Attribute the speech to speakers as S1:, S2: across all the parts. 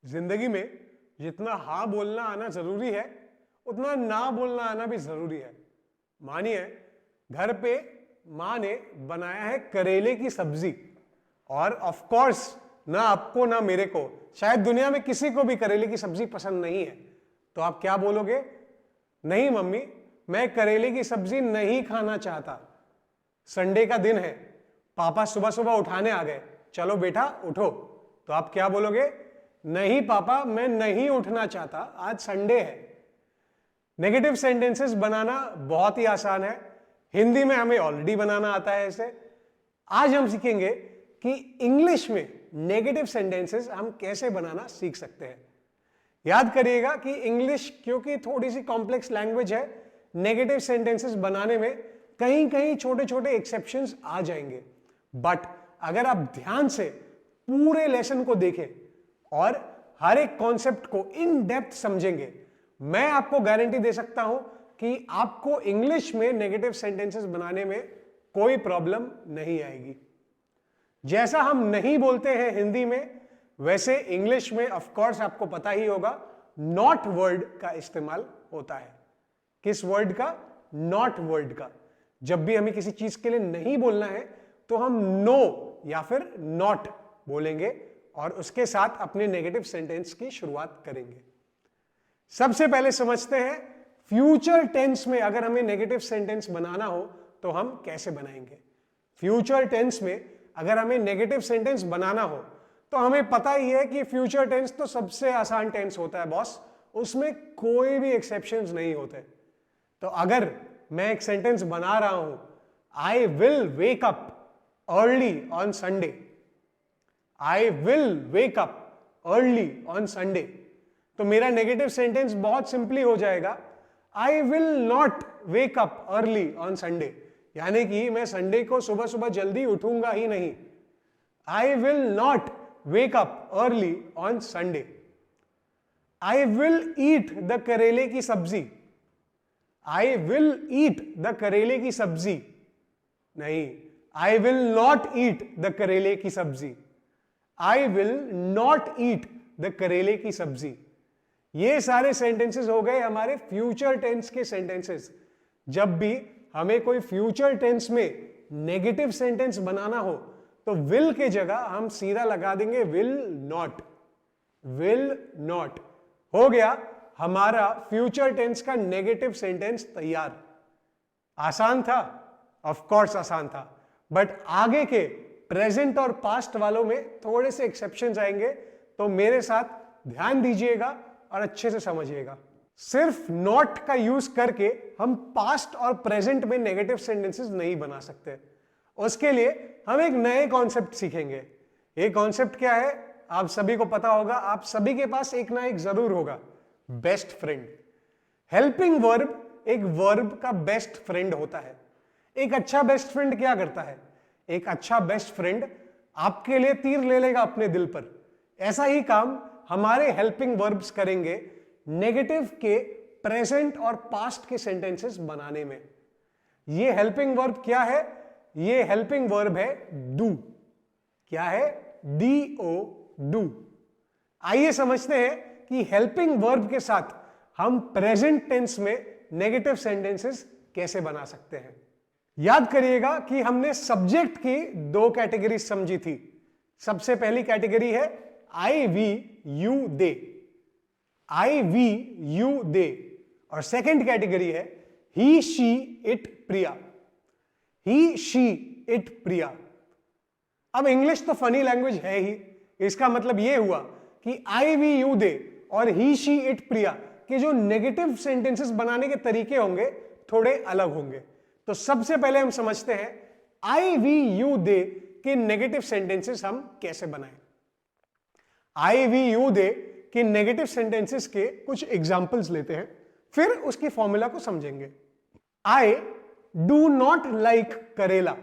S1: जिंदगी में जितना हाँ बोलना आना जरूरी है उतना ना बोलना आना भी जरूरी है। मानिए घर पे माँ ने बनाया है करेले की सब्जी और ऑफ कोर्स ना आपको ना मेरे को, शायद दुनिया में किसी को भी करेले की सब्जी पसंद नहीं है, तो आप क्या बोलोगे? नहीं मम्मी, मैं करेले की सब्जी नहीं खाना चाहता। संडे का दिन है, पापा सुबह सुबह उठाने आ गए, चलो बेटा उठो, तो आप क्या बोलोगे? नहीं पापा, मैं नहीं उठना चाहता, आज संडे है। नेगेटिव सेंटेंसेस बनाना बहुत ही आसान है, हिंदी में हमें ऑलरेडी बनाना आता है इसे। आज हम सीखेंगे कि इंग्लिश में नेगेटिव सेंटेंसेस हम कैसे बनाना सीख सकते हैं। याद करिएगा कि इंग्लिश क्योंकि थोड़ी सी कॉम्प्लेक्स लैंग्वेज है, नेगेटिव सेंटेंसेस बनाने में कहीं कहीं छोटे छोटे एक्सेप्शंस आ जाएंगे, बट अगर आप ध्यान से पूरे लेसन को देखें और हर एक कॉन्सेप्ट को इन डेप्थ समझेंगे, मैं आपको गारंटी दे सकता हूं कि आपको इंग्लिश में नेगेटिव सेंटेंसेस बनाने में कोई प्रॉब्लम नहीं आएगी। जैसा हम नहीं बोलते हैं हिंदी में, वैसे इंग्लिश में ऑफ कोर्स आपको पता ही होगा नॉट वर्ड का इस्तेमाल होता है। किस वर्ड का? नॉट वर्ड का। जब भी हमें किसी चीज के लिए नहीं बोलना है तो हम नो या फिर नॉट बोलेंगे और उसके साथ अपने नेगेटिव सेंटेंस की शुरुआत करेंगे। सबसे पहले समझते हैं फ्यूचर टेंस में अगर हमें नेगेटिव सेंटेंस बनाना हो तो हम कैसे बनाएंगे। फ्यूचर टेंस में अगर हमें नेगेटिव सेंटेंस बनाना हो तो हमें पता ही है कि फ्यूचर टेंस तो सबसे आसान टेंस होता है बॉस, उसमें कोई भी एक्सेप्शंस नहीं होते। तो अगर मैं एक सेंटेंस बना रहा हूं, I will wake up early on Sunday, I will wake up early on Sunday, तो मेरा नेगेटिव सेंटेंस बहुत सिंपली हो जाएगा, I will not wake up early on Sunday, यानी कि मैं संडे को सुबह सुबह जल्दी उठूंगा ही नहीं। I will not wake up early on Sunday. I will eat the करेले की सब्जी, आई विल ईट द करेले की सब्जी नहीं, I will not eat the करेले की सब्जी, I will not eat the करेले की सब्जी। ये सारे सेंटेंसेस हो गए हमारे फ्यूचर टेंस के सेंटेंसेस। जब भी हमें कोई फ्यूचर टेंस में नेगेटिव सेंटेंस बनाना हो तो विल के जगह हम सीधा लगा देंगे विल नॉट। विल नॉट हो गया हमारा फ्यूचर टेंस का नेगेटिव सेंटेंस तैयार। आसान था? ऑफ कोर्स आसान था, बट आगे के प्रेजेंट और पास्ट वालों में थोड़े से एक्सेप्शंस आएंगे, तो मेरे साथ ध्यान दीजिएगा और अच्छे से समझिएगा। सिर्फ नॉट का यूज करके हम पास्ट और प्रेजेंट में नेगेटिव सेंटेंसेस नहीं बना सकते। उसके लिए हम एक नए कॉन्सेप्ट सीखेंगे। ये कॉन्सेप्ट क्या है आप सभी को पता होगा, आप सभी के पास एक ना एक जरूर होगा, बेस्ट फ्रेंड। हेल्पिंग वर्ब एक वर्ब का बेस्ट फ्रेंड होता है। एक अच्छा बेस्ट फ्रेंड क्या करता है? एक अच्छा बेस्ट फ्रेंड आपके लिए तीर ले लेगा अपने दिल पर। ऐसा ही काम हमारे हेल्पिंग वर्ब्स करेंगे नेगेटिव के प्रेजेंट और पास्ट के सेंटेंसेस बनाने में। ये हेल्पिंग वर्ब क्या है? ये हेल्पिंग वर्ब है डू। क्या है? DO, do. आइए समझते हैं कि हेल्पिंग वर्ब के साथ हम प्रेजेंट टेंस में नेगेटिव सेंटेंसेस कैसे बना सकते हैं। याद करिएगा कि हमने सब्जेक्ट की दो कैटेगरी समझी थी। सबसे पहली कैटेगरी है I, we, you, they. I, we, you, they. और सेकेंड कैटेगरी है he, she, it, Priya. He, she, it, Priya. अब इंग्लिश तो फनी लैंग्वेज है ही, इसका मतलब यह हुआ कि आई, वी, यू, दे और ही, शी, इट, प्रिया के जो नेगेटिव सेंटेंसेस बनाने के तरीके होंगे थोड़े अलग होंगे। तो सबसे पहले हम समझते हैं आई, वी, यू, दे के नेगेटिव सेंटेंसेस हम कैसे बनाएं। आई, वी, यू, दे के नेगेटिव सेंटेंसेस के कुछ एग्जाम्पल्स लेते हैं, फिर उसकी फॉर्मूला को समझेंगे। आई डू नॉट लाइक करेला।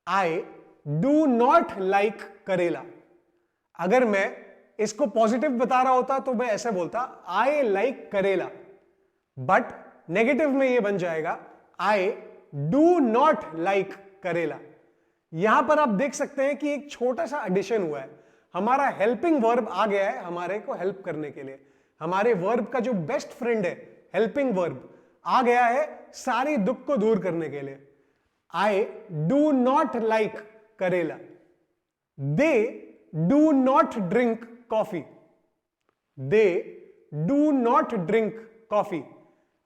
S1: आई डू नॉट लाइक करेला। अगर मैं इसको पॉजिटिव बता रहा होता तो मैं ऐसे बोलता आई लाइक करेला, बट नेगेटिव में ये बन जाएगा आई डू नॉट लाइक करेला। यहां पर आप देख सकते हैं कि एक छोटा सा एडिशन हुआ है। हमारा हेल्पिंग वर्ब आ गया है हमारे को हेल्प करने के लिए। हमारे वर्ब का जो बेस्ट फ्रेंड है हेल्पिंग वर्ब आ गया है सारे दुख को दूर करने के लिए। आई डू नॉट लाइक करेला, they do not drink coffee, they do not drink coffee.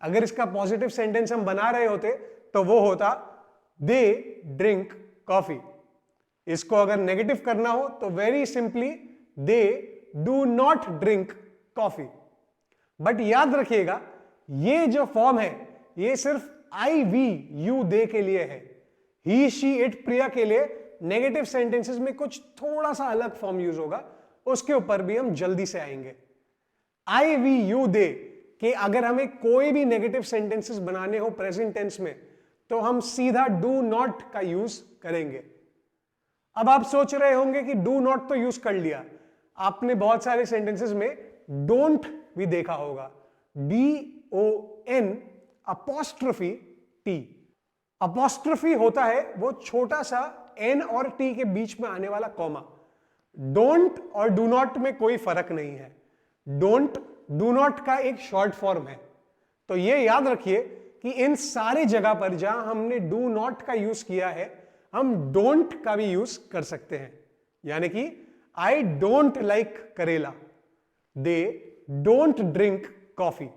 S1: अगर इसका पॉजिटिव सेंटेंस हम बना रहे होते तो वो होता दे ड्रिंक कॉफी। इसको अगर नेगेटिव करना हो तो very simply they do not drink coffee. But याद रखिएगा ये जो फॉर्म है ये सिर्फ आई वी यू दे के लिए है। ही शी इट प्रिया के लिए नेगेटिव सेंटेंसेस में कुछ थोड़ा सा अलग फॉर्म यूज होगा, उसके ऊपर भी हम जल्दी से आएंगे। आई वी यू दे कि अगर हमें कोई भी नेगेटिव सेंटेंसेस बनाने हो प्रेजेंट टेंस में तो हम सीधा डू नॉट का यूज करेंगे। अब आप सोच रहे होंगे कि डू नॉट तो यूज कर लिया, आपने बहुत सारे सेंटेंसेस में डोंट भी देखा होगा, DON अपॉस्ट्रोफी T। अपॉस्ट्रोफी होता है वो छोटा सा N और T के बीच में आने वाला कॉमा। डोंट और डू नॉट में कोई फर्क नहीं है, डोंट डू नॉट का एक शॉर्ट फॉर्म है। तो ये याद रखिए कि इन सारे जगह पर जहां हमने डू नॉट का यूज किया है हम डोंट का भी यूज कर सकते हैं। यानी कि आई डोंट लाइक करेला, दे डोंट ड्रिंक कॉफी।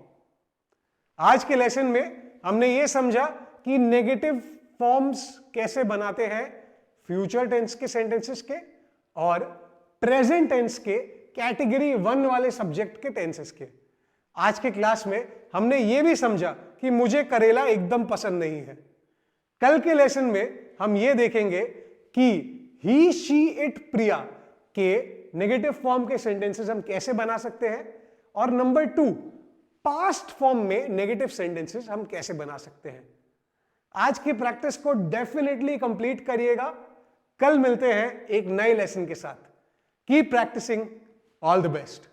S1: आज के लेसन में हमने ये समझा कि नेगेटिव फॉर्म्स कैसे बनाते हैं फ्यूचर टेंस के सेंटेंसेस के और प्रेजेंट टेंस के कैटेगरी 1 वाले सब्जेक्ट के टेंसेस के। आज के क्लास में हमने ये भी समझा कि मुझे करेला एकदम पसंद नहीं है। कल के लेसन में हम ये देखेंगे कि ही शी इट प्रिया के नेगेटिव फॉर्म के सेंटेंसेस हम कैसे बना सकते हैं, और नंबर 2 पास्ट फॉर्म में नेगेटिव सेंटेंसेस हम कैसे बना सकते हैं। आज की प्रैक्टिस को डेफिनेटली कंप्लीट करिएगा। कल मिलते हैं एक नए लेसन के साथ। Keep practising, all the best.